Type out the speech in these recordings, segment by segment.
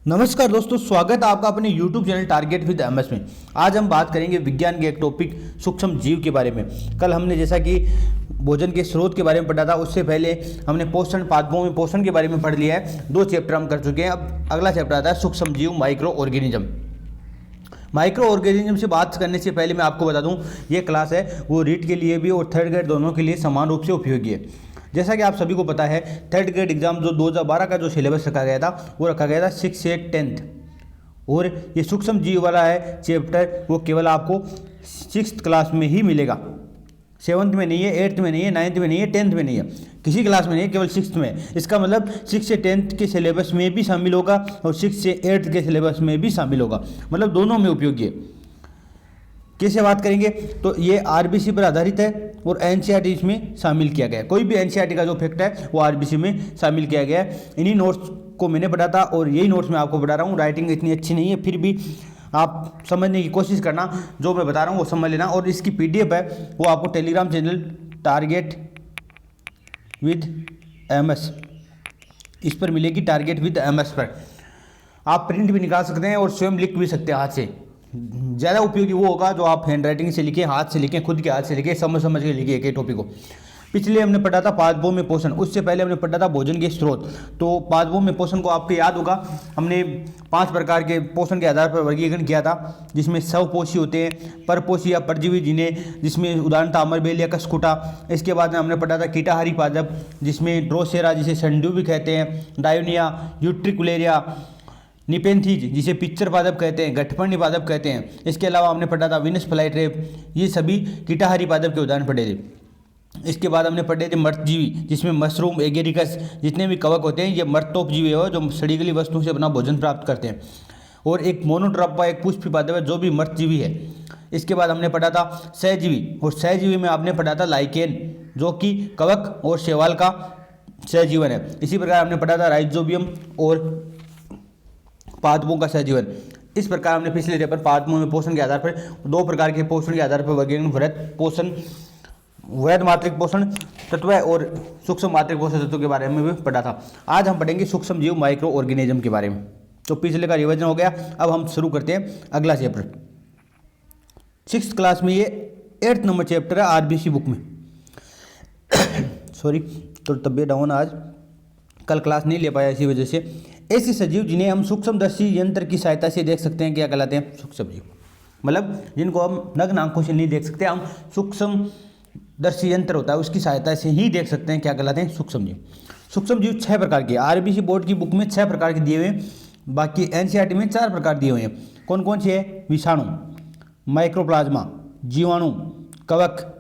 नमस्कार दोस्तों, स्वागत है आपका अपने YouTube channel target with MS में। आज हम बात करेंगे विज्ञान के एक टॉपिक सूक्ष्म जीव के बारे में। कल हमने जैसा कि भोजन के स्रोत के बारे में पढ़ा था, उससे पहले हमने पोषण पादपों में पोषण के बारे में पढ़ लिया है। 2 चैप्टर हम कर चुके हैं। अब अगला चैप्टर आता है सूक्ष्म जीव माइक्रो ऑर्गेनिज्म। माइक्रो ऑर्गेनिज्म से बात करने से पहले मैं आपको बता दूं, ये क्लास है वो रीट के लिए भी और थर्ड ग्रेड दोनों के लिए समान रूप से उपयोगी है। जैसा कि आप सभी को पता है, थर्ड ग्रेड एग्जाम जो 2012 का जो सिलेबस रखा गया था वो रखा गया था 6 से 10th, और ये सूक्ष्म जीव वाला है चैप्टर, वो केवल आपको 6th क्लास में ही मिलेगा। 7th में नहीं है, 8th में नहीं है, 9th में नहीं है, 10th में नहीं है, किसी क्लास में नहीं है, केवल 6th में। इसका मतलब 6 से 10th के सिलेबस में भी शामिल होगा और 6 से 8th के सिलेबस में भी शामिल होगा, मतलब दोनों में उपयोगी है। कैसे बात करेंगे तो ये आरबीसी पर आधारित है और एनसीईआरटी इसमें शामिल किया गया है। कोई भी एनसीईआरटी का जो फैक्ट है वो आरबीसी में शामिल किया गया है। इन्हीं नोट्स को मैंने पढ़ा था और यही नोट्स मैं आपको पढ़ा रहा हूँ। राइटिंग इतनी अच्छी नहीं है, फिर भी आप समझने की कोशिश करना, जो मैं बता रहा हूँ वो समझ लेना। और इसकी पीडीएफ है वो आपको Telegram channel target with MS इस पर मिलेगी। टारगेट विद एमएस पर आप प्रिंट भी निकाल सकते हैं और स्वयं लिख भी सकते हैं हाथ से। ज़्यादा उपयोगी वो होगा जो आप हैंड राइटिंग से लिखें, हाथ से लिखें, खुद के हाथ से लिखें, समझ के लिखिए एक टॉपिक को। पिछले हमने पढ़ा था पादपों में पोषण, उससे पहले हमने पढ़ा था भोजन के स्रोत। तो पादपों में पोषण को आपको याद होगा, हमने 5 प्रकार के पोषण के आधार पर वर्गीकरण किया था, जिसमें स्वपोषी होते हैं, परपोषी या परजीवी जिन्हें, जिसमें उदाहरण था अमरबेल या कसकुटा। इसके बाद में हमने पढ़ा था कीटाहारी पादप, जिसमें ड्रोसेरा जिसे संड्यू भी कहते हैं, डायोनिया, यूट्रिकुलेरिया, निपेंथीज जिसे पिक्चर पादप कहते हैं, गठपर्णी पादप कहते हैं। इसके अलावा हमने पढ़ा था विनस फ्लाईट्रेप, ये सभी कीटाहारी पादप के उदाहरण पढ़े थे। इसके बाद हमने पढ़े थे मर्तजीवी, जिसमें मशरूम, एगेरिकस, जितने भी कवक होते हैं ये मर्तोपजीवी है जो सड़ी गली वस्तुओं से अपना भोजन प्राप्त करते हैं। और एक मोनोट्रोपा, एक पुष्पी पादप है जो भी मर्तजीवी है। इसके बाद हमने पढ़ा था सहजीवी, और सहजीवी में आपने पढ़ा था लाइकेन, जो कि कवक और शैवाल का सहजीवन है। इसी प्रकार हमने पढ़ा था राइजोबियम और पादपों का सहजीवन। इस प्रकार हमने पिछले चैप्टर पादपों में पोषण के आधार पर 2 प्रकार के पोषण के आधार पर वर्गीकरण, वृहद पोषण, वृहद मात्रिक पोषण तत्व और सूक्ष्म मात्रिक पोषण तत्व के बारे में भी पढ़ा था। आज हम पढ़ेंगे सूक्ष्म जीव माइक्रो ऑर्गेनिज्म के बारे में। तो पिछले का रिवीजन हो गया, अब हम शुरू करते हैं अगला चैप्टर। 6th क्लास में ये 8th नंबर चैप्टर है आरबीसी बुक में। सॉरी, तो तबीयत डाउन, आज कल क्लास नहीं ले पाया, इसी वजह से। ऐसे सजीव जिन्हें हम सूक्ष्मदर्शी यंत्र की सहायता से देख सकते हैं क्या कहलाते हैं? सूक्ष्म जीव। मतलब जिनको हम नग्न आंखों से नहीं देख सकते, हम सूक्ष्मदर्शी यंत्र होता है उसकी सहायता से ही देख सकते हैं, क्या कहलाते हैं? सूक्ष्म जीव। सूक्ष्म जीव 6 प्रकार के, आरबीसी बोर्ड की बुक में 6 प्रकार के दिए हुए हैं, बाकी एनसीईआरटी में 4 प्रकार दिए हुए हैं। कौन कौन से है? विषाणु, माइक्रोप्लाज्मा, जीवाणु, कवक,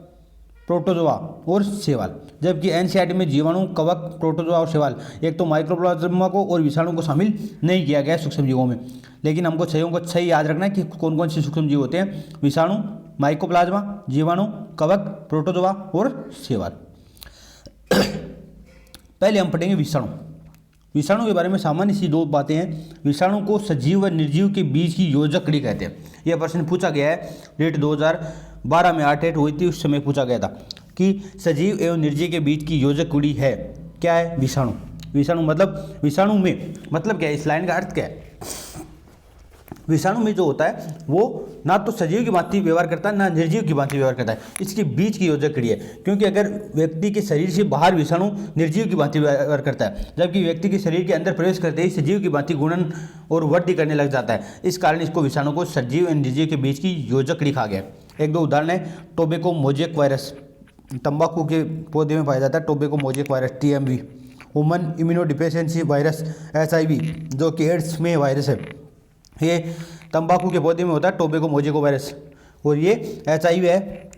प्रोटोजोआ और शैवाल। जबकि एनसीईआरटी में जीवाणु, कवक, प्रोटोजोआ और शैवाल, एक तो माइक्रोप्लाज्मा को और विषाणु को शामिल नहीं किया गया सूक्ष्म जीवों में। लेकिन हमको छयों को सही याद रखना है कि कौन कौन से सूक्ष्म जीव होते हैं: विषाणु, माइक्रोप्लाज्मा, जीवाणु, कवक, प्रोटोजोआ और शैवाल। पहले हम पढ़ेंगे विषाणु। विषाणु के बारे में सामान्य सी 2 बातें हैं। विषाणु को सजीव व निर्जीव के बीच की योजक कड़ी कहते हैं। यह प्रश्न पूछा गया है, डेट 2012 में 8 हुई थी, उस समय पूछा गया था कि सजीव एवं निर्जीव के बीच की योजक कड़ी है, क्या है? विषाणु। विषाणु मतलब, विषाणु में मतलब क्या है, इस लाइन का अर्थ क्या है? विषाणु में जो होता है वो ना तो सजीव की भांति व्यवहार करता है ना निर्जीव की भांति व्यवहार करता है, इसके बीच की योजक कड़ी है। क्योंकि अगर व्यक्ति के शरीर से बाहर विषाणु निर्जीव की भांति व्यवहार करता है, जबकि व्यक्ति के शरीर के अंदर प्रवेश करते ही सजीव की भांति गुणन और वृद्धि करने लग जाता है। इस कारण इसको विषाणु को सजीव और निर्जीव के बीच की योजक कड़ी कहा गया। 1-2 उदाहरण है: टोबैको मोजेक वायरस, तंबाकू के पौधे में पाया जाता है tobacco mosaic virus, TMV। Human immunodeficiency virus, HIV, जो कि एड्स में वायरस है, ये तंबाकू के पौधे में होता है टोबैको मोजेको वायरस। और ये HIV है,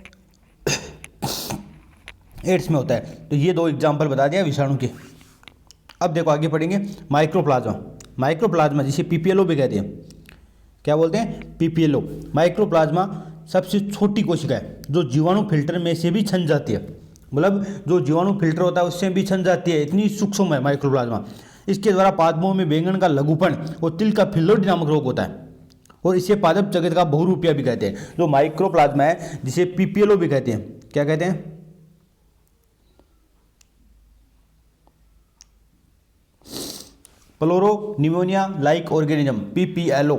एड्स में होता है। तो ये 2 एग्जाम्पल बता दिया विषाणु के। अब देखो आगे पढ़ेंगे माइक्रोप्लाज्मा। माइक्रोप्लाज्मा जिसे PPLO भी कहते हैं, क्या बोलते हैं? PPLO। माइक्रोप्लाज्मा सबसे छोटी कोशिका है जो जीवाणु फिल्टर में से भी छन जाती है। मतलब जो जीवाणु फिल्टर होता है उससे भी छन जाती है, इतनी सूक्ष्म है माइक्रोप्लाज्मा। इसके द्वारा पादपों में बैंगन का लघुपन और तिल का फिल्लोडी नामक रोग होता है, और इसे पादप जगत का बहुरूपिया भी कहते हैं। जो माइक्रोप्लाज्मा है जिसे PPLO भी कहते हैं, क्या कहते हैं? प्लोरो निमोनिया लाइक ऑर्गेनिज्म PPLO,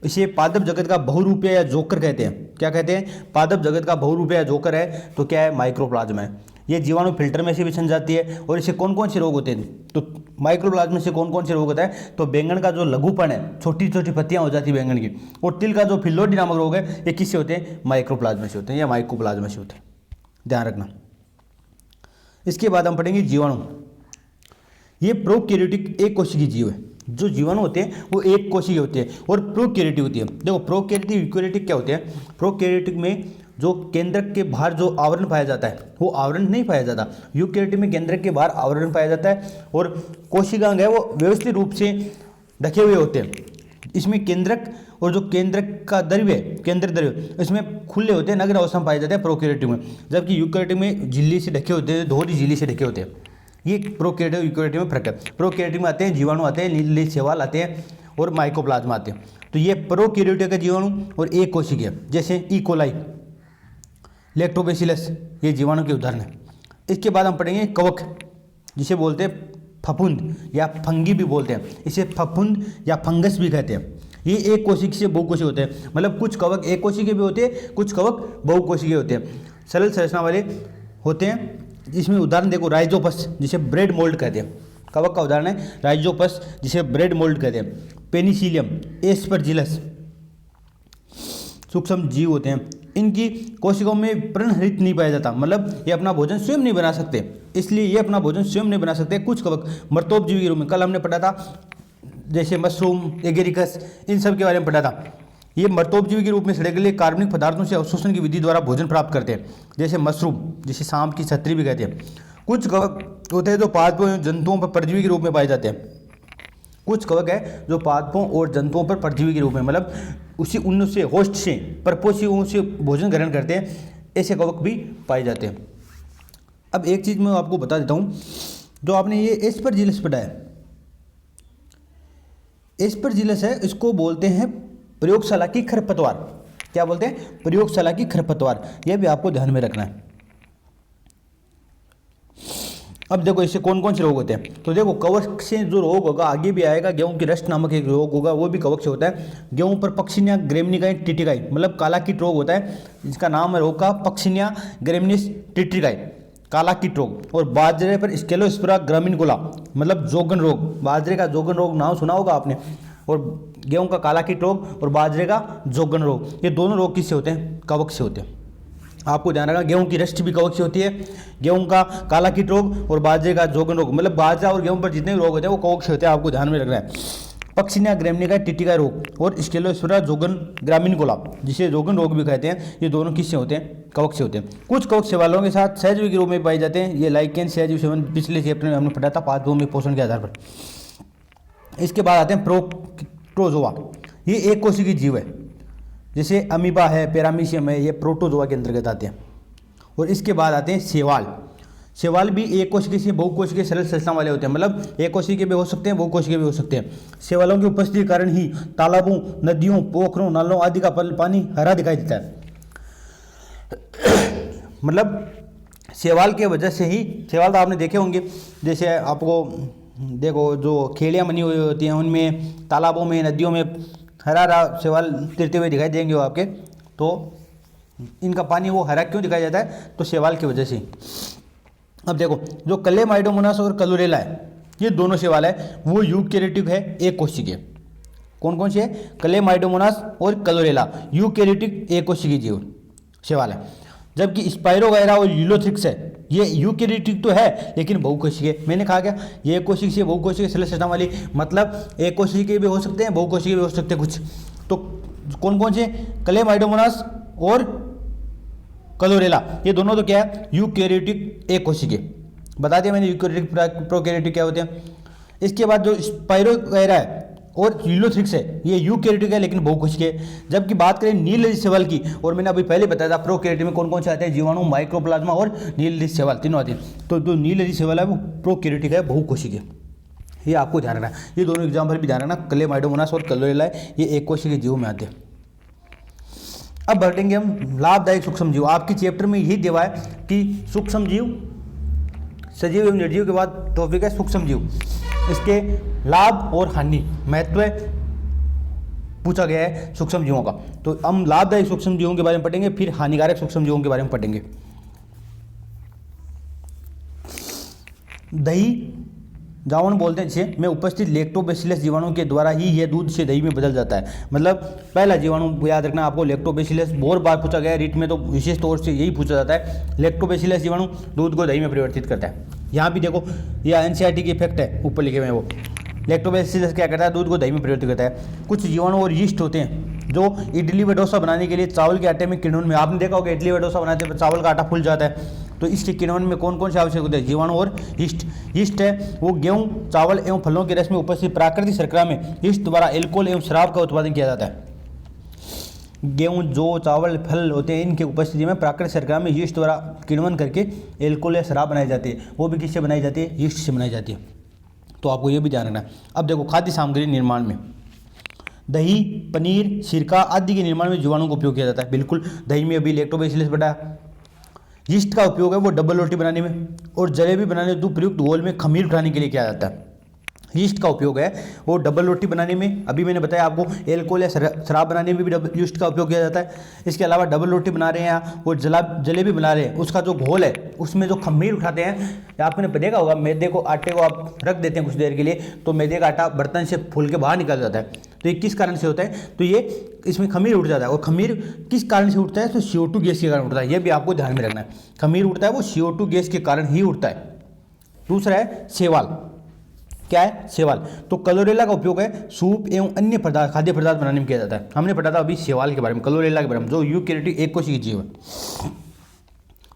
इसे पादप जगत का बहुरूपीय या जोकर कहते हैं। क्या कहते हैं? पादप जगत का बहुरूपीय या जोकर है तो क्या है? माइक्रोप्लाज्मा है। ये जीवाणु फिल्टर में से भी बन जाती है। और इससे कौन कौन से रोग होते हैं? तो माइक्रोप्लाज्मा से कौन कौन से रोग होता है? तो बैंगन का जो लघुपन है, छोटी छोटी पत्तियां हो जाती है बैंगन की, और तिल का जो फिल्लोडी नामक रोग है, ये किससे होते हैं? माइक्रोप्लाज्मा से होते हैं या माइकोप्लाज्मा से होते हैं, ध्यान रखना। इसके बाद हम पढ़ेंगे जीवाणु। ये प्रोकैरियोटिक एक कोशिकीय जीव है। जो जीवाणु होते हैं वो एक कोशिकीय होते हैं और प्रोकैरियोटिक होती है। देखो प्रोकैरियोटिक यूकैरियोटिक क्या होते हैं? प्रोकैरियोटिक में जो केंद्रक के बाहर जो आवरण पाया जाता है वो आवरण नहीं पाया जाता। यूकैरियोटिक में केंद्रक के बाहर आवरण पाया जाता है और कोशिकांग है वो व्यवस्थित रूप से ढके हुए होते हैं। इसमें केंद्रक और जो केंद्रक का द्रव्य है, केंद्र द्रव्य, इसमें खुले होते हैं, नग्न अवस्था में पाए जाते हैं प्रोकैरियोटिक में, जबकि यूकैरियोटिक में झिल्ली से ढके होते हैं, दोहरी झिल्ली से ढके होते हैं। ये प्रोकैरियोटिक यूकैरियोटिक में फर्क है। प्रोकैरियोटिक में आते हैं जीवाणु आते हैं, नील शैवाल आते हैं और माइकोप्लाज्मा आते हैं। तो ये प्रोकैरियोटिक का जीवाणु और एक कोशिकीय, जैसे ई कोलाई, लैक्टोबैसिलस, ये जीवाणु के उदाहरण है। इसके बाद हम पढ़ेंगे कवक, जिसे बोलते हैं फफूंद या फंगी भी बोलते हैं। इसे फफूंद या फंगस भी कहते हैं। ये एक कोशिकीय से बहुकोशिकीय होते हैं, मतलब कुछ कवक एक कोशिकीय भी होते हैं, कुछ कवक बहुकोशिकीय होते हैं, सरल संरचना वाले होते हैं। इसमें उदाहरण देखो राइजोपस, जिसे ब्रेड मोल्ड कहते हैं। कवक का उदाहरण है राइजोपस, जिसे ब्रेड मोल्ड कहते हैं। पेनिसिलियम, एस्परजिलस, सूक्ष्म जीव होते हैं। इनकी कोशिकाओं में पर्णहरित नहीं पाया जाता, मतलब ये अपना भोजन स्वयं नहीं बना सकते, इसलिए ये अपना भोजन स्वयं नहीं बना सकते। कुछ कवक मर्तोपजीवी के रूप में, कल हमने पढ़ा था, जैसे मशरूम, एगेरिकस, इन सब के बारे में पढ़ा था। ये मर्तोपजीवी के रूप में सड़े गले कार्बनिक पदार्थों से अवशोषण की विधि द्वारा भोजन प्राप्त करते हैं, जैसे मशरूम, जिसे सांप की छतरी भी कहते हैं। कुछ कवक होते हैं जो पादपों एवं जंतुओं पर परजीवी के रूप में पाए जाते हैं। कुछ कवक है जो पादपों और जंतुओं पर परजीवी के रूप में, मतलब उसी उनसे होस्ट से, परपोषियों से भोजन ग्रहण करते हैं, ऐसे कवक भी पाए जाते हैं। अब एक चीज़ मैं आपको बता देता हूँ, जो आपने ये एस्परजिलस पढ़ा है, एस्परजिलस है, इसको बोलते हैं प्रयोगशाला की खरपतवार। क्या बोलते हैं? प्रयोगशाला की खरपतवार। यह भी आपको ध्यान में रखना है। अब देखो इससे कौन कौन से रोग होते हैं। तो देखो कवक से जो रोग होगा आगे भी आएगा, गेहूं की रस्ट नामक एक रोग होगा, वो भी कवक से होता है। गेहूं पर पक्सिनिया ग्रेमनिकाई टिटिकाई, मतलब काला कीट रोग होता है, जिसका नाम है रोग का पक्सिनिया ग्रेमनिस टिटिकाई, काला कीट रोग। और बाजरे पर स्केलोस्पिरा ग्रामीणकुला, मतलब जोगन रोग, बाजरे का जोगन रोग नाम सुना होगा आपने, और गेहूं का काला कीट रोग और बाजरे का जोगन रोग, ये दोनों रोग किससे होते हैं? कवक से होते हैं। आपको ध्यान रखना, गेहूं की रस्ट भी कवक से होती है, गेहूं का काला कीट रोग और बाजरे का जोगन रोग, मतलब बाजरा और गेहूं पर जितने भी रोग होते हैं वो कवक से होते हैं, आपको ध्यान में रखना है। पक्सिनिया ग्रेमनिका टिटिका रोग और स्केलोस्पिरा जोगन ग्रामीणकुला, जिसे जोगन रोग भी कहते हैं, ये दोनों किससे होते हैं? कवक से होते हैं। कुछ कवक शैवालों के साथ सहजीवी के रूप में पाए जाते हैं। ये लाइकेन सहजीवी सेवन पिछले चैप्टर में हमने पढ़ा था, पादपों पोषण के आधार पर। इसके बाद आते हैं प्रोटोजोआ, ये एक कोशिकीय जीव है, जैसे अमीबा है, पैरामीशियम है, ये प्रोटोजोआ के अंतर्गत आते हैं। और इसके बाद आते हैं शैवाल। शैवाल भी एक कोशिकीय से बहुकोशिकीय सरल संरचना वाले होते हैं, मतलब एक कोशिकीय भी हो सकते हैं, बहुकोशिकीय भी हो सकते हैं। शैवालों की उपस्थिति के कारण ही तालाबों, नदियों, पोखरों, नालों आदि का पानी हरा दिखाई देता है। मतलब शैवाल के वजह से ही, शैवाल तो आपने देखे होंगे, जैसे आपको देखो जो खेलियाँ बनी हुई होती हैं उनमें, तालाबों में, नदियों में हरा हरा शैवाल तैरते हुए दिखाई देंगे वो आपके। तो इनका पानी वो हरा क्यों दिखाई देता है? तो शैवाल की वजह से। अब देखो जो क्लेमाइडोमोनास और क्लोरेला है, ये दोनों शैवाल है, वो यूकैरियोटिक है, एक कोशिकीय। कौन कौन से है? क्लेमाइडोमोनास और क्लोरेला, यूकैरियोटिक एक कोशिकीय जीव शैवाल है। जबकि स्पाइरोगायरा और यूलोथ्रिक्स है, ये यूकैरियोटिक तो है लेकिन बहुकोशिकीय। मैंने कहा क्या, ये एक कोशिकीय से बहुकोशिकीय सरल संरचना वाली, मतलब एक कोशिकीय भी हो सकते हैं, बहुकोशिकीय भी हो सकते हैं कुछ। तो कौन कौन से? क्लेमाइडोमोनास और क्लोरेला, ये दोनों तो क्या है? यूकैरियोटिक एक कोशिकीय। बता दिया मैंने यूकैरियोटिक प्रोकैरियोटिक क्या होते हैं। इसके बाद जो स्पाइरोगायरा है और यूलोथ्रिक्स है, ये यूकैरियोटिक है लेकिन बहुकोशिकीय। जबकि बात करें नीलनदी शैवाल की, और मैंने अभी पहले बताया था प्रोकैरियोटिक में कौन कौन से आते हैं? जीवाणु, माइक्रोप्लाज्मा और नीलनदी शैवाल, तीनों आते हैं। तो जो नीलनदी शैवाल है वो प्रोकैरियोटिक है, बहुकोशिकीय। ये आपको ध्यान रखना है। ये दोनों एग्जाम्पल भी ध्यान रखना, क्लेमाइडोमोनास और क्लोरेला है, ये एक कोशिकीय जीवों में आते हैं। अब बढ़ेंगे हम लाभदायक सूक्ष्म जीव। आपके चैप्टर में यही दिया है कि सूक्ष्म जीव, सजीव एवं निर्जीव के बाद टॉपिक है सूक्ष्म जीव। इसके लाभ और हानि महत्व पूछा गया है सूक्ष्म जीवों का। तो हम लाभदायक सूक्ष्म जीवों के बारे में पढ़ेंगे, फिर हानिकारक सूक्ष्म जीवों के बारे में पढ़ेंगे। दही जावन बोलते हैं जिसे में उपस्थित लैक्टोबैसिलस जीवाणु के द्वारा ही यह दूध से दही में बदल जाता है। मतलब पहला जीवाणु याद रखना आपको, लैक्टोबैसिलस बहुत बार पूछा गया है, रीट में तो विशेष तौर से यही पूछा जाता है। लैक्टोबैसिलस जीवाणु दूध को दही में परिवर्तित करता है। यहाँ भी देखो यह एनसीईआरटी की इफेक्ट है, ऊपर लिखे हुए हैं वो। लैक्टोबैसिलस क्या करता है, दूध को दही में परिवर्तित करता है। कुछ जीवाणु और यीस्ट होते हैं जो इडली व डोसा बनाने के लिए चावल के आटे में किण्वन में, आपने देखा होगा इडली व डोसा बनाते हैं चावल का आटा फूल जाता है, तो इसके किण्वन में कौन कौन से आवश्यक होते हैं, जीवाणु और यीस्ट। यीस्ट है वो गेहूं, चावल एवं फलों के रस में उपस्थित प्राकृतिक शर्करा में यीस्ट द्वारा एल्कोहल एवं शराब का उत्पादन किया जाता है। गेहूं, जौ, चावल, फल होते हैं, इनके उपस्थिति में प्राकृतिक शर्करा में यीस्ट द्वारा किण्वन करके एल्कोहल या शराब बनाई जाती है। वो भी किससे बनाई जाती है, यीस्ट से बनाई जाती है। तो आपको ये भी ध्यान रखना है। अब देखो खाद्य सामग्री निर्माण में दही, पनीर, सिरका आदि के निर्माण में जीवाणु का उपयोग किया जाता है। बिल्कुल, दही में अभी लैक्टोबैसिलस बटा। यीस्ट का उपयोग है वो डबल रोटी बनाने में और जलेबी बनाने हेतु प्रयुक्त घोल में खमीर उठाने के लिए किया जाता है। यीस्ट का उपयोग है वो डबल रोटी बनाने में, अभी मैंने बताया आपको, एल्कोहल या शराब बनाने में भी यीस्ट का उपयोग किया जाता है। इसके अलावा डबल रोटी बना रहे हैं वो जलेबी बना रहे हैं, उसका जो घोल है उसमें जो खमीर उठाते हैं, आपने देखा होगा मैदे को, आटे को आप रख देते हैं कुछ देर के लिए, तो मैदे का आटा बर्तन से फूल के बाहर निकल जाता है। तो ये किस कारण से होता है, तो ये इसमें खमीर उठ जाता है। और खमीर किस कारण से उठता है, तो CO2 गैस के कारण उठता है। ये भी आपको ध्यान में रखना है, खमीर उठता है वो CO2 गैस के कारण ही उठता है। दूसरा है शैवाल। क्या है, शैवाल। तो क्लोरेला का उपयोग है सूप एवं अन्य पदार्थ, खाद्य पदार्थ बनाने में किया जाता है। हमने पढ़ा था अभी शैवाल के बारे में, क्लोरेला के बारे में, जो यूकेरियोटिक एक कोशिकीय जीव है।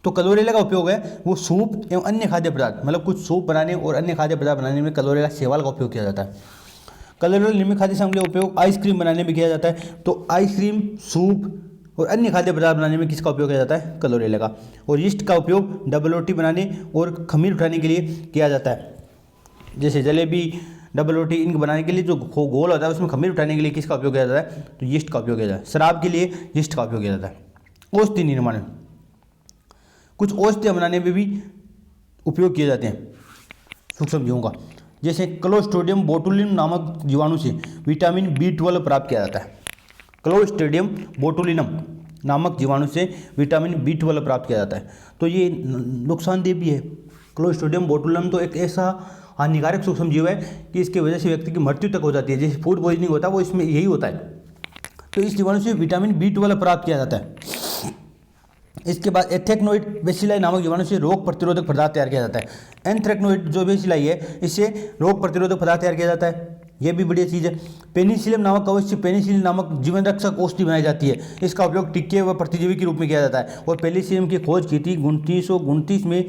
तो क्लोरेला का उपयोग है वो सूप एवं अन्य खाद्य पदार्थ, मतलब कुछ सूप बनाने और अन्य खाद्य पदार्थ बनाने में क्लोरेला शैवाल का उपयोग किया जाता है। क्लोरेला निम्न खाद्य सामग्री का उपयोग आइसक्रीम बनाने में किया जाता है। तो आइसक्रीम, सूप और अन्य खाद्य पदार्थ बनाने में किसका उपयोग किया जाता है, क्लोरेला का। और यीस्ट का उपयोग डबल रोटी बनाने और खमीर उठाने के लिए किया जाता है। जैसे जलेबी, डबल रोटी, इनके बनाने के लिए जो घोल होता है उसमें खमीर उठाने के लिए किसका उपयोग किया जाता है, तो यीस्ट का उपयोग किया जाता है। शराब के लिए यीस्ट का उपयोग किया जाता है। औषधि निर्माण में कुछ औषधियाँ बनाने में भी उपयोग किए जाते हैं सूक्ष्म जीवों का। जैसे क्लोस्ट्रिडियम बोटुलिनम नामक जीवाणु से विटामिन B12 प्राप्त किया जाता है। क्लोस्ट्रिडियम बोटुलिनम नामक जीवाणु से विटामिन B12 प्राप्त किया जाता है। तो ये नुकसानदेह भी है। क्लोस्ट्रिडियम बोटुलिनम तो एक ऐसा हानिकारक सूक्ष्म जीव है कि इसकी वजह से व्यक्ति की मृत्यु तक हो जाती है। जैसे फूड पॉइजनिंग होता है वो इसमें यही होता है। तो इस जीवाणु से विटामिन B12 प्राप्त किया जाता है। इसके बाद एंथ्रेक्नोइड बेसिलाई नामक जीवाणु से रोग प्रतिरोधक पदार्थ तैयार किया जाता है। एंथ्रेक्नोइड जो बेसिलाई है इससे रोग प्रतिरोधक पदार्थ तैयार किया जाता है। यह भी बढ़िया चीज़ है। पेनिसिलियम नामक कवच से पेनिसिलिन नामक जीवन रक्षक औषधि बनाई जाती है। इसका उपयोग टीके व प्रतिजीवी के रूप में किया जाता है। और पेनिसिलियम की खोज की थी 1929 में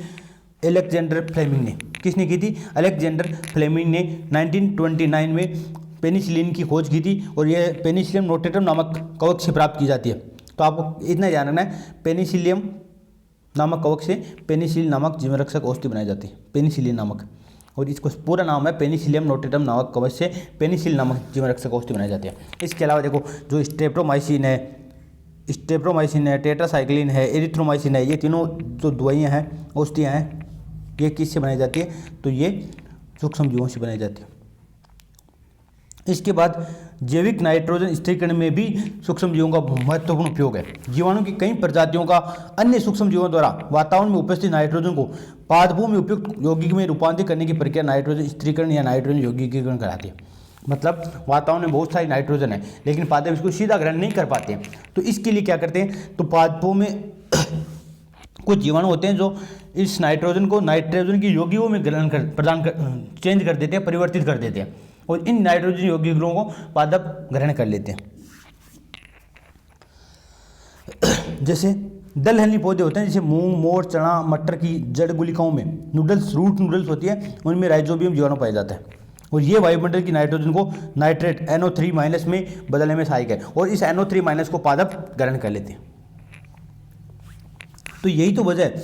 अलेक्जेंडर फ्लेमिंग ने। किसने की थी, अलेक्जेंडर फ्लेमिंग ने 1929 में पेनिसिलिन की खोज की थी। और यह पेनिसिलियम नोटेटम नामक कवक से प्राप्त की जाती है। तो आपको इतना ध्यान रखना है, पेनिसिलियम नामक कवक से पेनिसिलिन नामक जीवन रक्षक औषधि बनाई जाती है, पेनिसिलिन नामक। और इसको पूरा नाम है पेनिसिलियम नोटेटम नामक कवच से पेनिसिलिन नामक जीवन रक्षक औषधि बनाई जाती है। इसके अलावा देखो जो स्ट्रेप्टोमाइसिन है, टेट्रासाइक्लिन है, एरिथ्रोमाइसिन है, ये तीनों जो दवाइयाँ हैं, औषधियाँ हैं, ये किससे बनाई जाती है, तो ये सूक्ष्म जीवों से बनाई जाती है। इसके बाद जैविक नाइट्रोजन स्थिरीकरण में भी सूक्ष्म जीवों का महत्वपूर्ण उपयोग है। जीवाणु की कई प्रजातियों का अन्य सूक्ष्म जीवों द्वारा वातावरण में उपस्थित नाइट्रोजन को पादपों में उपयुक्त यौगिक में रूपांतरित करने की प्रक्रिया नाइट्रोजन स्थिरीकरण या नाइट्रोजन यौगिकीकरण कहलाती है। मतलब वातावरण में बहुत सारी नाइट्रोजन है लेकिन पादप इसको सीधा ग्रहण नहीं कर पाते हैं। तो इसके लिए क्या करते हैं, तो पादपों में कुछ जीवाणु होते हैं जो इस नाइट्रोजन को नाइट्रोजन की यौगिकों में चेंज कर देते हैं, परिवर्तित कर देते हैं। और इन नाइट्रोजन यौगिकों को पादप ग्रहण कर लेते हैं। जैसे दलहनी पौधे होते हैं, जैसे मूंग, मोर, चना, मटर की जड़ गुलिकाओं में रूट नूडल्स होती है, उनमें राइजोबियम जीवाणु पाया जाता है। और ये वायुमंडल की नाइट्रोजन को नाइट्रेट NO3- में बदलने में सहायक है। और इस NO3- को पादप ग्रहण कर लेते हैं। तो यही तो वजह है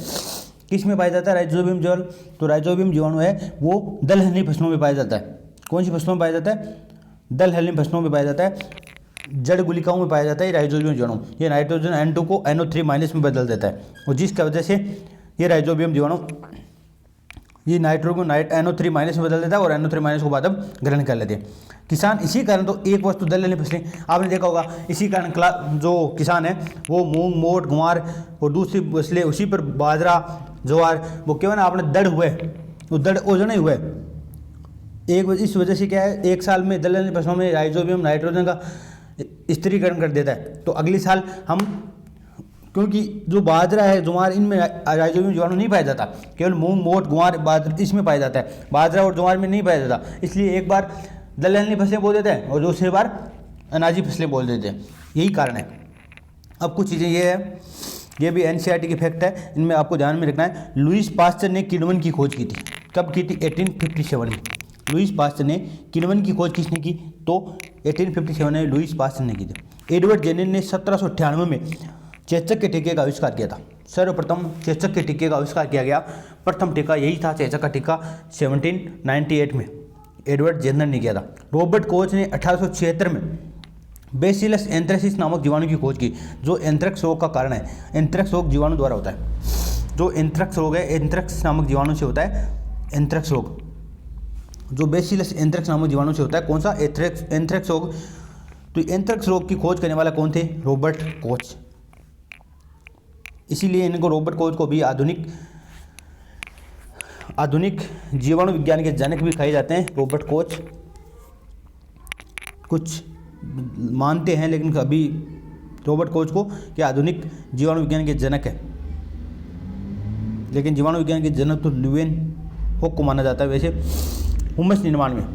किस में पाया जाता है, राइजोबियम जीवाणु। तो राइजोबियम जीवाणु है वो दलहनी फसलों में पाया जाता है। कौन सी फसलों में पाया जाता है, दलहनी फसलों में पाया जाता है, जड़ गुलिकाओं में पाया जाता है राइजोबियम जीवाणु। ये नाइट्रोजन N2 को NO3- में बदल देता है और जिसकी वजह से ये राइजोबियम जीवाणु ये नाइट्रो को NO3 माइनस में बदल देता है और NO3 माइनस को बाद हम ग्रहण कर लेते हैं। किसान इसी कारण तो एक वस्तु दलहनी फसलें आपने देखा होगा, इसी कारण जो किसान है वो मूंग, मोट, ग्वार और दूसरी फसलें, उसी पर बाजरा, ज्वार, वो केवल आपने दड़ हुए, वो दड़ ओजन ही हुए। इस वजह से क्या है, एक साल में दलहनी फसलों में राइजोबियम नाइट्रोजन का स्थिरीकरण कर देता है। तो अगले साल हम, क्योंकि जो बाजरा है, ज्वार, इनमें राइजोबियम जीवाणु नहीं पाया जाता, केवल मूंग, मोट, ग्वार, बाजरा इसमें पाया जाता है, बाजरा और ज्वार में नहीं पाया जाता। इसलिए एक बार दलहनी फसलें बोल देते हैं और दूसरी बार अनाजी फसलें बोल देते हैं, यही कारण है। अब कुछ चीज़ें ये है, ये भी NCERT की फैक्ट है, इनमें आपको ध्यान में रखना है। लुईस पास्चर ने किण्वन की खोज की थी, कब की थी? 1857 में। लुईस पास्चर ने किण्वन की खोज किसने की? तो 1857 में लुईस पास्चर ने की थी। एडवर्ड जेनर ने 1798 में चेचक के टीके का आविष्कार किया था। सर्वप्रथम चेचक के टीके का आविष्कार किया गया, प्रथम टीका यही था, चेचक का टीका 1798 में एडवर्ड जेनर ने किया था। रॉबर्ट कोच ने 1876 में बेसिलस एंथ्रेसिस नामक जीवाणु की खोज की, जो एंथ्रेक्स रोग का कारण है। एंथ्रेक्स रोग जीवाणु द्वारा होता है। जो एंथ्रेक्स रोग है, एंथ्रेक्स नामक जीवाणु से होता है एंथ्रेक्स रोग, जो बेसिलस एंथ्रेक्स नामक जीवाणु से होता है। कौन सा? एंथ्रेक्स रोग। तो एंथ्रेक्स रोग की खोज करने वाला कौन थे? Robert Koch. इसीलिए इनको, रॉबर्ट कोच को भी आधुनिक जीवाणु विज्ञान के जनक भी कहे जाते हैं। रॉबर्ट कोच कुछ मानते हैं, लेकिन अभी रॉबर्ट कोच को कि आधुनिक जीवाणु विज्ञान के जनक है, लेकिन जीवाणु विज्ञान के जनक तो ल्यूवेनहोक को माना जाता है। वैसे हुमस निर्माण में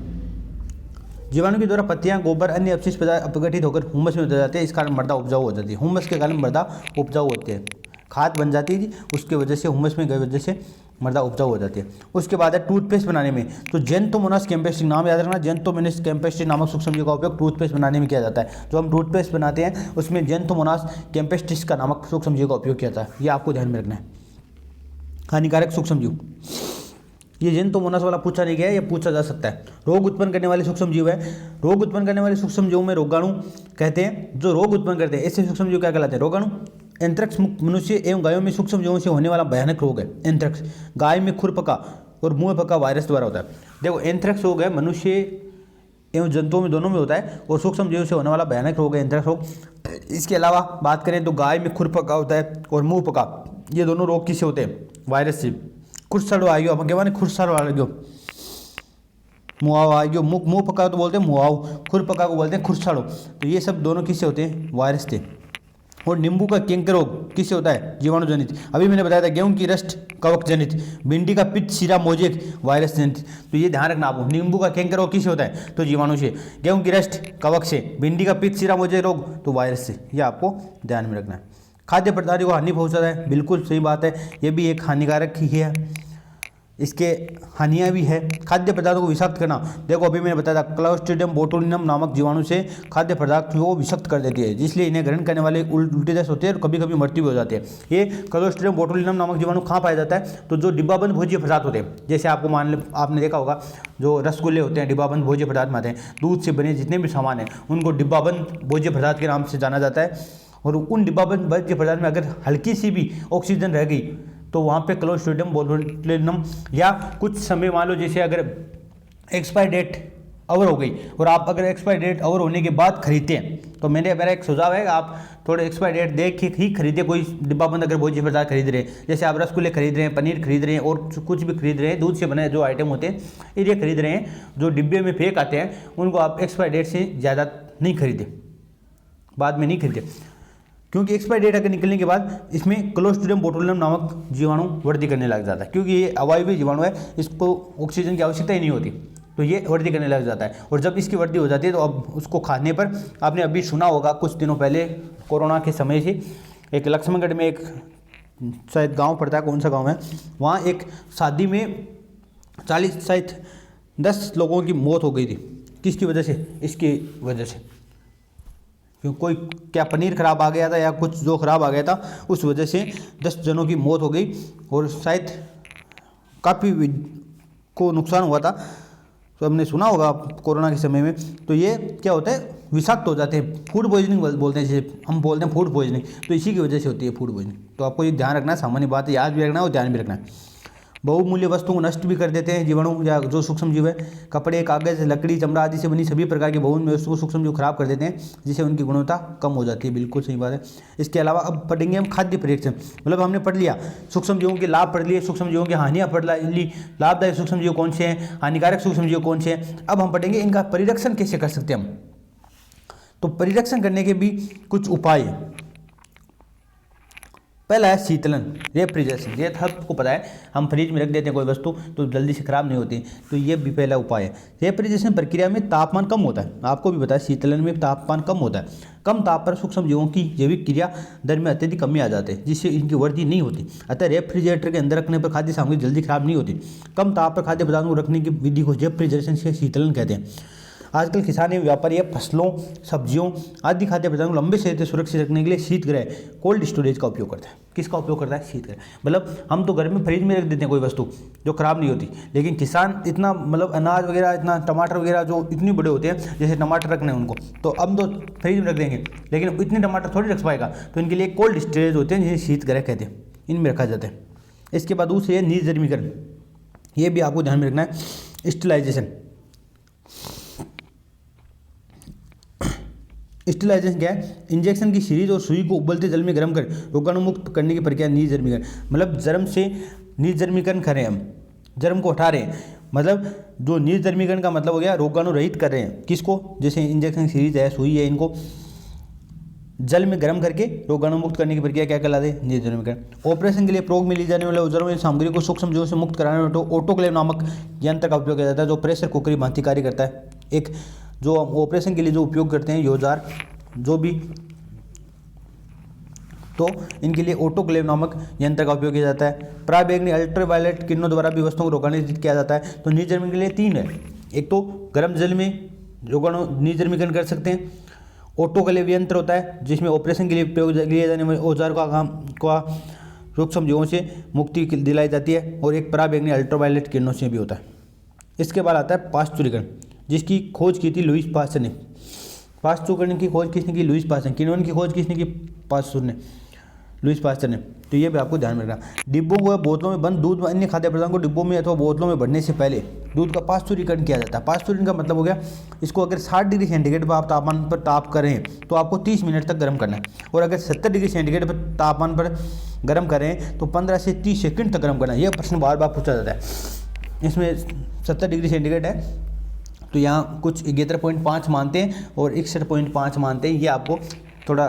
जीवाणु के द्वारा पत्तियां, गोबर, अन्य अवशिष्ट पदार्थ अपघटित होकर हुमस में बदल जाते हैं। इस कारण मृदा उपजाऊ हो जाती है। हुमस के कारण मृदा उपजाऊ होती है, खाद बन जाती है, उसके वजह से हुमस में गई वजह से मृदा उपजाऊ हो जाती है। उसके बाद है टूथपेस्ट बनाने में, तो जेंथोमोनास कैम्पेस्ट्री, नाम याद रखना, जेंथोमोनास कैम्पेस्ट्री नामक सूक्ष्मजीव का उपयोग टूथपेस्ट बनाने में किया जाता है। जो हम टूथपेस्ट बनाते हैं उसमें जेंथोमोनास कैम्पेस्ट्रिस का नामक सूक्ष्मजीव का उपयोग किया जाता है, ये आपको ध्यान में रखना है। हानिकारक सूक्ष्मजीव, ये जेंथोमोनास वाला पूछा नहीं गया है, ये पूछा जा सकता है। रोग उत्पन्न करने वाले सूक्ष्मजीव है, रोग उत्पन्न करने वाले सूक्ष्मजीवों में रोगाणु कहते हैं। जो रोग उत्पन्न करते हैं ऐसे सूक्ष्मजीव क्या कहलाते हैं? रोगाणु। एंथ्रेक्स मनुष्य एवं गायों में सूक्ष्मजीवों से होने वाला भयानक रोग है एंथ्रेक्स। गाय में खुरपका और मुंहपका वायरस द्वारा होता है। देखो, एंथ्रेक्स रोग है, मनुष्य एवं जंतुओं में दोनों में होता है, और सूक्ष्मजीवों से होने वाला भयानक रोग है एंथ्रेक्स रोग। इसके अलावा बात करें तो गाय में खुरपका होता है और मुंहपका, ये दोनों रोग किससे होते हैं? वायरस से। खुरसड़ो आ गयो, अपन कहवा खुरसड़ो आ गयो, मुआव आ गयो, मुँह पका तो बोलते हैं मुआव, खुरपका को बोलते हैं खुरसड़ो। तो ये सब दोनों किससे होते हैं? वायरस से। और नींबू का कैंकर रोग किससे होता है? जीवाणु जनित। अभी मैंने बताया था गेहूं की रस्ट कवक जनित, भिंडी का पित्त शीरा मोजेक वायरस जनित। तो ये ध्यान रखना आपको, नींबू का कैंकर रोग किससे होता है? तो जीवाणु से। गेहूं की रस्ट कवक से, भिंडी का पित्त शीरा मोजेक रोग तो वायरस से। ये आपको ध्यान में रखना है। खाद्य पदार्थों को हानि पहुंचाता है, बिल्कुल सही बात है, ये भी एक हानिकारक ही है, इसके हानियाँ भी है। खाद्य पदार्थों को विषाक्त करना, देखो अभी मैंने बताया था क्लोस्ट्रिडियम बोटुलिनम नामक जीवाणु से खाद्य पदार्थ को विषाक्त कर देती है, जिसलिए इन्हें ग्रहण करने वाले उल्टी दस्त होते हैं और कभी कभी मृत्यु भी हो जाती है। ये क्लोस्ट्रिडियम बोटुलिनम नामक जीवाणु कहाँ पाया जाता है? तो जो डिब्बाबंद भोज्य पदार्थ होते हैं, जैसे आपको आपने देखा होगा जो रसगुल्ले होते हैं डिब्बाबंद भोज्य पदार्थ में आते हैं, दूध से बने जितने भी सामान हैं उनको डिब्बाबंद भोज्य पदार्थ के नाम से जाना जाता है। और उन डिब्बाबंद भोज्य पदार्थ में अगर हल्की सी भी ऑक्सीजन रह गई तो वहाँ पे क्लोस्ट्रिडियम बोटुलिनम, या कुछ समय मान लो जैसे अगर एक्सपायर डेट ओवर हो गई और आप अगर एक्सपायर डेट ओवर होने के बाद खरीदते हैं, तो मेरा एक सुझाव है आप थोड़े एक्सपायर डेट देख के ही खरीदे। कोई डिब्बाबंद अगर भोज्य पदार्थ खरीद रहे हैं, जैसे आप रसगुल्ले खरीद रहे हैं, पनीर खरीद रहे हैं और कुछ भी खरीद रहे हैं, दूध से बने जो आइटम होते हैं ये खरीद रहे हैं, जो डिब्बे में फेंक आते हैं उनको आप एक्सपायर डेट से ज़्यादा नहीं खरीदें, बाद में नहीं खरीदें, क्योंकि एक्सपायर डेट अगर निकलने के बाद इसमें क्लोस्ट्रिडियम बोटुलिनम नामक जीवाणु वृद्धि करने लग जाता है, क्योंकि ये अवायवीय जीवाणु है, इसको ऑक्सीजन की आवश्यकता ही नहीं होती, तो ये वृद्धि करने लग जाता है। और जब इसकी वृद्धि हो जाती है तो अब उसको खाने पर, आपने अभी सुना होगा कुछ दिनों पहले कोरोना के समय से, एक लक्ष्मणगढ़ में एक शायद गाँव पड़ता है, कौन सा गाँव है, वहाँ एक शादी में 10 लोगों की मौत हो गई थी। किसकी वजह से? इसकी वजह से, क्योंकि कोई क्या पनीर खराब आ गया था या कुछ जो खराब आ गया था, उस वजह से 10 जनों की मौत हो गई और शायद काफ़ी को नुकसान हुआ था। तो हमने सुना होगा कोरोना के समय में। तो ये क्या होता है, विषाक्त हो जाते हैं, फूड पॉइजनिंग बोलते हैं, जैसे हम बोलते हैं फूड पॉइजनिंग, तो इसी की वजह से होती है फूड पॉइजनिंग। तो आपको ये ध्यान रखना है, सामान्य बात है, याद भी रखना है और ध्यान भी रखना है। बहुमूल्य वस्तुओं को नष्ट भी कर देते हैं जीवाणु या जो सूक्ष्म जीव है। कपड़े, कागज, लकड़ी, चमड़ा आदि से बनी सभी प्रकार के बहुमूल्य वस्तुओं को सूक्ष्म जीव खराब कर देते हैं, जिससे उनकी गुणवत्ता कम हो जाती है। बिल्कुल सही बात है। इसके अलावा अब पढ़ेंगे हम खाद्य परीक्षण। मतलब हमने पढ़ लिया सूक्ष्म जीवों के लाभ पढ़ लिए, सूक्ष्म जीवों की हानियाँ पढ़ ली, लाभदायक सूक्ष्म जीव कौन से हैं, हानिकारक सूक्ष्म जीव कौन से हैं। अब हम पढ़ेंगे इनका परिरक्षण कैसे कर सकते हैं हम। तो परिरक्षण करने के भी कुछ उपाय हैं। पहला है शीतलन, रेफ्रिजरेशन। ये सबको पता है, हम फ्रिज में रख देते हैं कोई वस्तु तो जल्दी से खराब नहीं होती, तो ये भी पहला उपाय है। रेफ्रिजरेशन प्रक्रिया में तापमान कम होता है, आपको भी पता है शीतलन में तापमान कम होता है। कम ताप पर सूक्ष्म जीवों की जैविक क्रिया दर में अत्यधिक कमी आ जाती है, जिससे इनकी वृद्धि नहीं होती। अतः रेफ्रिजरेटर के अंदर रखने पर खाद्य सामग्री जल्दी खराब नहीं होती। कम ताप पर खाद्य पदार्थों को रखने की विधि को रेफ्रिजरेशन से शीतलन कहते हैं। आजकल किसान एवं व्यापारी फसलों, सब्जियों आदि खाद्य पदार्थों को लंबे समय तक सुरक्षित रखने के लिए शीतगृह, कोल्ड स्टोरेज का उपयोग करता है। किसका उपयोग करता है? शीतगृह। मतलब हम तो घर में फ्रिज में रख देते हैं कोई वस्तु जो खराब नहीं होती, लेकिन किसान इतना मतलब अनाज वगैरह, इतना टमाटर वगैरह जो इतनी बड़े होते हैं, जैसे टमाटर रखने हैं उनको, तो हम तो फ्रिज में रख देंगे, लेकिन इतने टमाटर थोड़ी रख पाएगा। तो इनके लिए कोल्ड स्टोरेज होते हैं, जिन्हें शीतगृह कहते हैं, इनमें रखा जाता है। इसके बाद दूसरे है निर्जमीकरण। ये भी आपको ध्यान में रखना है। स्टेलाइजेशन। स्टेलाइजेशन क्या है? इंजेक्शन की सीरीज और सुई को उबलते जल में गर्म कर रोगाणुमुक्त करने की प्रक्रिया निर्जमीकरण। मतलब जर्म से निर्जमीकरण कर रहे हैं हम, जर्म को हटा रहे हैं। मतलब जो निर्जमीकरण का मतलब हो गया रोगाणु रहित कर रहे हैं। किसको? जैसे इंजेक्शन की सीरीज है, सुई है, इनको जल में गर्म करके रोगाणु मुक्त करने की प्रक्रिया क्या कहलाती है? निर्जमीकरण। ऑपरेशन के लिए प्रयोग में ली जाने वाले औजारों में सामग्री को सूक्ष्म जीवों से मुक्त कराने में ऑटोक्लेव नामक यंत्र का उपयोग किया जाता है, जो प्रेशर कुकर की भांति कार्य करता है। एक जो ऑपरेशन के लिए जो उपयोग करते हैं ये औजार जो भी, तो इनके लिए ऑटोक्लेव नामक यंत्र का उपयोग किया जाता है। पराबैंगनी अल्ट्रावायलेट किरणों द्वारा भी वस्तुओं को रोगाणु किया जाता है। तो निर्जमीकरण के लिए तीन है। एक तो गर्म जल में रोगाणु निर्जमीकरण कर सकते हैं। ऑटोक्लेव यंत्र होता है जिसमें ऑपरेशन के लिए प्रयोग किए जाने वाले औजार का सूक्ष्म जीवों से मुक्ति दिलाई जाती है। और एक पराबैंगनी अल्ट्रावायलेट किरणों से भी होता है। इसके बाद आता है पाश्चुरीकरण, जिसकी खोज की थी लुईस पास्चर ने। पाश्चुरीकरण की खोज किसने की? Lewis pasture. किण्वन की खोज किसने की? पास्चर ने, लुईस पास्चर ने। तो ये भी आपको ध्यान में रखना। डिब्बों व बोतलों में बंद दूध व अन्य खाद्य पदार्थों को डिब्बों में अथवा बोतलों में भरने से पहले दूध का पाश्चुरीकरण किया जाता है। पाश्चुरीकरण का मतलब हो गया, इसको अगर 60 डिग्री सेंटीग्रेड पर आप तापमान पर ताप करें तो आपको 30 मिनट तक गर्म करना है, और अगर 70 डिग्री सेंटीग्रेड पर तापमान पर गर्म करें तो 15 से 30 सेकंड तक गर्म करना है। यह प्रश्न बार बार पूछा जाता है। इसमें 70 डिग्री सेंटीग्रेड है तो यहाँ कुछ 11.5 मानते हैं और 61.5 मानते हैं। ये आपको थोड़ा,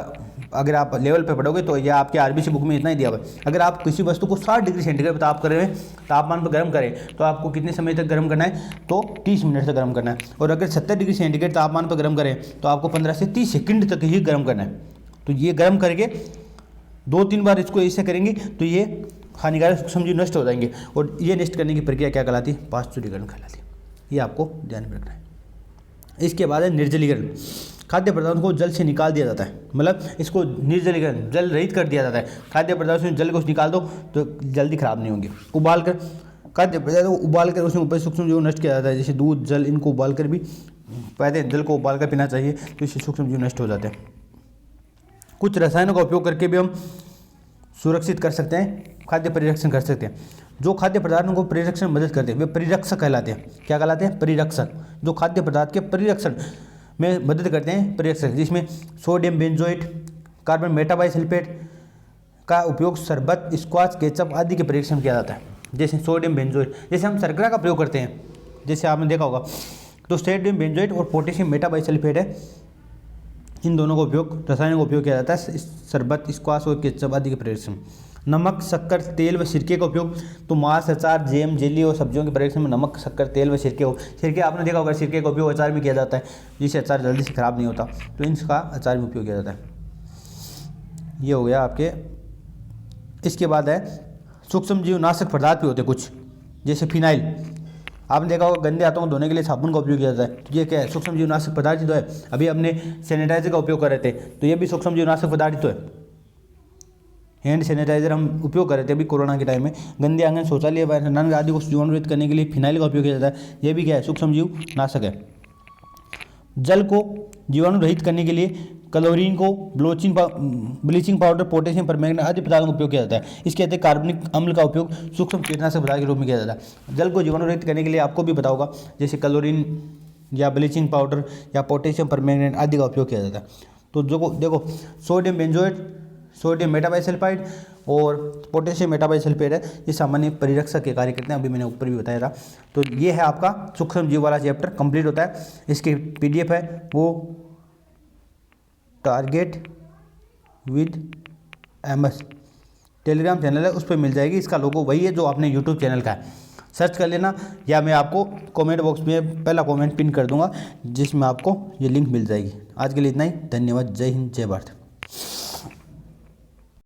अगर आप लेवल पे पढ़ोगे तो यह आपके आरबीसी बुक में इतना ही दिया हुआ है। अगर आप किसी वस्तु को 60 डिग्री सेंटीग्रेड पर तापमान पर गर्म करें तो आपको कितने समय तक गर्म करना है? तो 30 मिनट तक गर्म करना है। और अगर 70 डिग्री सेंटीग्रेड तापमान पर गर्म करें तो आपको 15 से 30 सेकंड तक ही गर्म करना है। तो ये गर्म करके 2-3 बार इसको ऐसे करेंगे तो ये हानिकारक सूक्ष्म जीव नष्ट हो जाएंगे। और ये नष्ट करने की प्रक्रिया क्या कहलाती है? पाश्चुरीकरण कहलाती है। ये आपको ध्यान में रखना है। इसके बाद है निर्जलीकरण। खाद्य पदार्थों को जल से निकाल दिया जाता है। मतलब इसको निर्जलीकरण, जल रहित कर दिया जाता है। खाद्य पदार्थों से जल को निकाल दो तो जल्दी खराब नहीं होंगे। उबाल कर खाद्य पदार्थों को उबाल कर उसमें उपस्थित सूक्ष्म जीव नष्ट किया जाता है। जैसे दूध, जल, इनको उबाल कर भी, पहले जल को उबाल कर पीना चाहिए तो इससे सूक्ष्म जीव नष्ट हो जाते हैं। कुछ रसायनों का उपयोग करके भी हम सुरक्षित कर सकते हैं, खाद्य परिरक्षण कर सकते हैं। जो खाद्य पदार्थों को परिरक्षण में मदद करते हैं वे परिरक्षक कहलाते हैं। क्या कहलाते हैं? परिरक्षक। जो खाद्य पदार्थ के परिरक्षण में मदद करते हैं, परिरक्षक, जिसमें सोडियम बेंजोएट, कार्बन मेटाबाइसल्फेट का उपयोग शरबत, स्क्वाश, केचप आदि के परिरक्षण किया जाता है। जैसे सोडियम बेंजोएट, जैसे हम शर्करा का प्रयोग करते हैं, जैसे आपने देखा होगा, तो सोडियम बेंजोएट और पोटेशियम मेटाबाइसल्फेट है, इन दोनों का उपयोग, रसायनों का उपयोग किया जाता है शरबत, स्क्वाश और केचप आदि के परिरक्षण। नमक, शक्कर, तेल व सिरके का उपयोग, तो मांस, अचार, जैम, जेली और सब्जियों के परिरक्षण में नमक, शक्कर, तेल व सिरके आपने देखा होगा, सिरके का उपयोग अचार में किया जाता है, जिससे अचार जल्दी से खराब नहीं होता, तो इनका अचार में उपयोग किया जाता है। ये हो गया आपके। इसके बाद है सूक्ष्म जीव नाशक पदार्थ भी होते कुछ, जैसे फिनाइल। आपने देखा होगा गंदे हाथों को धोने के लिए साबुन का उपयोग किया जाता है। तो ये क्या है? सूक्ष्म जीव नाशक पदार्थ ही तो है। अभी हमने सैनिटाइजर का उपयोग कर रहे थे तो ये भी सूक्ष्म जीव नाशक पदार्थ ही तो है। हैंड सैनिटाइजर हम उपयोग कर रहे थे अभी कोरोना के टाइम में। गंदे आंगन, शौचालय, नंग आदि को जीवाणुरहित करने के लिए फिनाइल का उपयोग किया जाता है। ये भी क्या है? सूक्ष्म जीव नाशक है। जल को जीवाणु रहित करने के लिए क्लोरीन को ब्लीचिंग पाउडर, पोटेशियम परमैंगनेट आदि पदार्थों का उपयोग किया जाता है। इसके अतिरिक्त कार्बनिक अम्ल का उपयोग सूक्ष्म कीटनाशक पदार्थ के रूप में किया जाता है। जल को जीवाणुरहित करने के लिए आपको भी पता होगा, जैसे क्लोरीन या ब्लीचिंग पाउडर या पोटेशियम परमैंगनेट आदि का उपयोग किया जाता है। तो जो देखो सोडियम बेंजोएट, सोडियम मेटाबाइसल्फाइड और पोटेशियम मेटाबाइसल्फेट है, ये सामान्य परिरक्षक के कार्य करते हैं, अभी मैंने ऊपर भी बताया था। तो ये है आपका सूक्ष्म जीव वाला चैप्टर कंप्लीट होता है। इसकी PDF है वो target with MS Telegram channel है, उस पर मिल जाएगी। इसका लोगो वही है जो आपने यूट्यूब चैनल का है, सर्च कर लेना, या मैं आपको कमेंट बॉक्स में पहला कमेंट पिन कर दूंगा जिसमें आपको ये लिंक मिल जाएगी। आज के लिए इतना ही, धन्यवाद, जय हिंद, जय भारत।